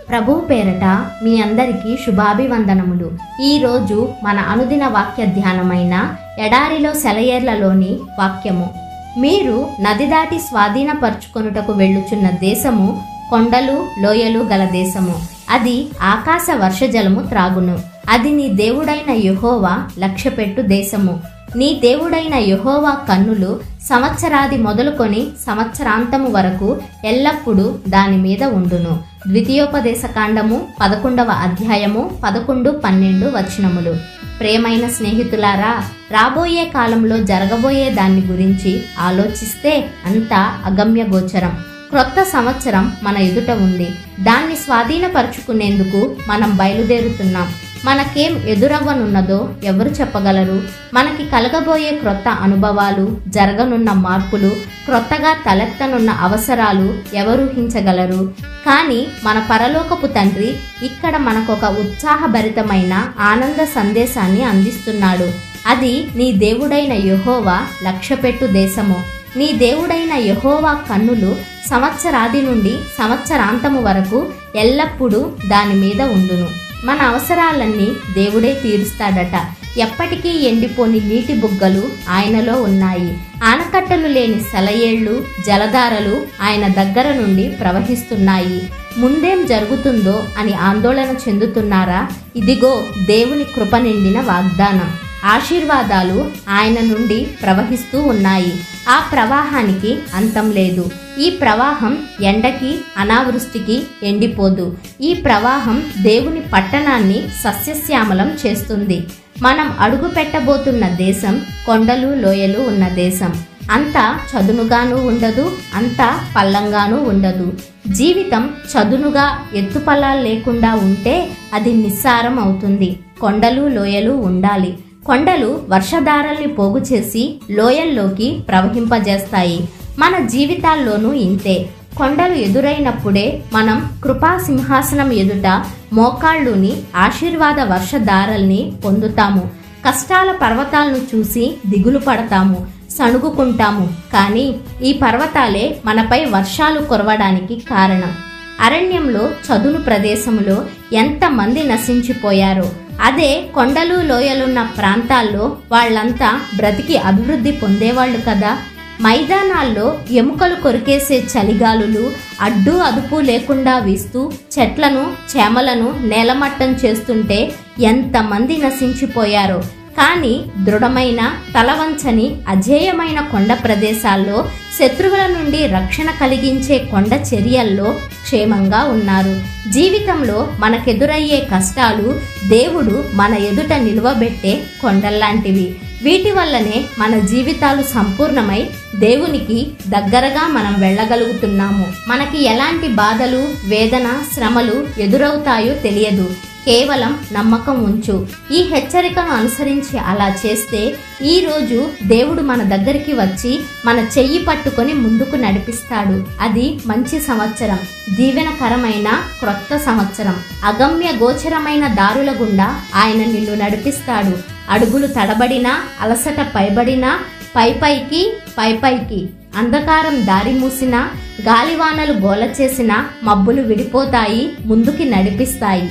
ప్రభువు పేరట మీ అందరికీ శుభాభివందనములు. ఈరోజు మన అనుదిన వాక్య ధ్యానమైన ఎడారిలో సెలయేర్లలోని వాక్యము. మీరు నది దాటి స్వాధీనపరుచుకొనుటకు వెళ్ళుచున్న దేశము కొండలు లోయలు గల దేశము. అది ఆకాశ వర్షజలము త్రాగును. అది నీ దేవుడైన యెహోవా లక్ష్యపెట్టు దేశము. నీ దేవుడైన యెహోవా కన్నులు సంవత్సరాది మొదలుకొని సంవత్సరాంతము వరకు ఎల్లప్పుడూ దాని మీద ఉండును. ద్వితీయోపదేశకాండము 11వ అధ్యాయము 11-12 వచనములు. ప్రేమైన స్నేహితులారా, రాబోయే కాలంలో జరగబోయే దాన్ని గురించి ఆలోచిస్తే అంతా అగమ్య గోచరం. క్రొత్త సంవత్సరం మన ఎదుట ఉంది. దాన్ని స్వాధీనపరుచుకునేందుకు మనం బయలుదేరుతున్నాం. మనకేం ఎదురవ్వనున్నదో ఎవరు చెప్పగలరు? మనకి కలగబోయే క్రొత్త అనుభవాలు, జరగనున్న మార్పులు, క్రొత్తగా తలెత్తనున్న అవసరాలు ఎవరూహించగలరు? కానీ మన పరలోకపు తండ్రి ఇక్కడ మనకొక ఉత్సాహభరితమైన ఆనంద సందేశాన్ని అందిస్తున్నాడు. అది నీ దేవుడైన యెహోవా లక్ష్యపెట్టు దేశము. నీ దేవుడైన యెహోవా కన్నులు సంవత్సరాది నుండి సంవత్సరాంతము వరకు ఎల్లప్పుడూ దాని మీద ఉండును. మన అవసరాలన్నీ దేవుడే తీరుస్తాడట. ఎప్పటికీ ఎండిపోని నీటి బుగ్గలు ఆయనలో ఉన్నాయి. ఆనకట్టలు లేని సెలయేళ్లు, జలధారలు ఆయన దగ్గర నుండి ప్రవహిస్తున్నాయి. ముందేం జరుగుతుందో అని ఆందోళన చెందుతున్నారా? ఇదిగో దేవుని కృప నిండిన వాగ్దానం. ఆశీర్వాదాలు ఆయన నుండి ప్రవహిస్తూ ఉన్నాయి. ఆ ప్రవాహానికి అంతం లేదు. ఈ ప్రవాహం ఎండకి అనావృష్టికి ఎండిపోదు. ఈ ప్రవాహం దేవుని పట్టణాన్ని సస్యశ్యామలం చేస్తుంది. మనం అడుగు పెట్టబోతున్న దేశం కొండలు లోయలు ఉన్న దేశం. అంతా చదునుగాను ఉండదు, అంతా పల్లంగాను ఉండదు. జీవితం చదునుగా ఎత్తుపల్లాలు లేకుండా ఉంటే అది నిస్సారం అవుతుంది. కొండలు లోయలు ఉండాలి. కొండలు వర్షధారల్ని పోగు చేసి లోయల్లోకి ప్రవహింపజేస్తాయి. మన జీవితాల్లోనూ ఇంతే. కొండలు ఎదురైనప్పుడే మనం కృపా సింహాసనం ఎదుట మోకాళ్ళుని ఆశీర్వాద వర్షధారల్ని పొందుతాము. కష్టాల పర్వతాలను చూసి దిగులు పడతాము, సణుగుకుంటాము. కానీ ఈ పర్వతాలే మనపై వర్షాలు కురవడానికి కారణం. అరణ్యంలో చదును ప్రదేశంలో ఎంతమంది నశించిపోయారో, అదే కొండలు లోయలున్న ప్రాంతాల్లో వాళ్ళంతా బ్రతికి అభివృద్ధి పొందేవాళ్ళు కదా. మైదానాల్లో ఎముకలు కొరికేసే చలిగాలులు అడ్డు అదుపు లేకుండా వీస్తూ చెట్లను చేమలను నేలమట్టం చేస్తుంటే ఎంతమంది నశించిపోయారో. కానీ దృఢమైన తలవంచని అజేయమైన కొండ ప్రదేశాల్లో శత్రువుల నుండి రక్షణ కలిగించే కొండ చర్యల్లో క్షేమంగా ఉన్నారు. జీవితంలో మనకెదురయ్యే కష్టాలు దేవుడు మన ఎదుట నిలువబెట్టే కొండల్లాంటివి. వీటి వల్లనే మన జీవితాలు సంపూర్ణమై దేవునికి దగ్గరగా మనం వెళ్ళగలుగుతున్నాము. మనకి ఎలాంటి బాధలు, వేదన, శ్రమలు ఎదురవుతాయో తెలియదు. కేవలం నమ్మకం ఉంచు. ఈ హెచ్చరికను అనుసరించి అలా చేస్తే ఈరోజు దేవుడు మన దగ్గరికి వచ్చి మన చెయ్యి పట్టుకొని ముందుకు నడిపిస్తాడు. అది మంచి సంవత్సరం, దీవెనకరమైన క్రొత్త సంవత్సరం. అగమ్య గోచరమైన దారుల గుండా ఆయన నిన్ను నడిపిస్తాడు. అడుగులు తడబడినా, అలసట పైబడినా, పైపైకి అంధకారం దారి మూసినా, గాలివానలు గోల చేసినా మబ్బులు విడిపోతాయి, ముందుకి నడిపిస్తాయి.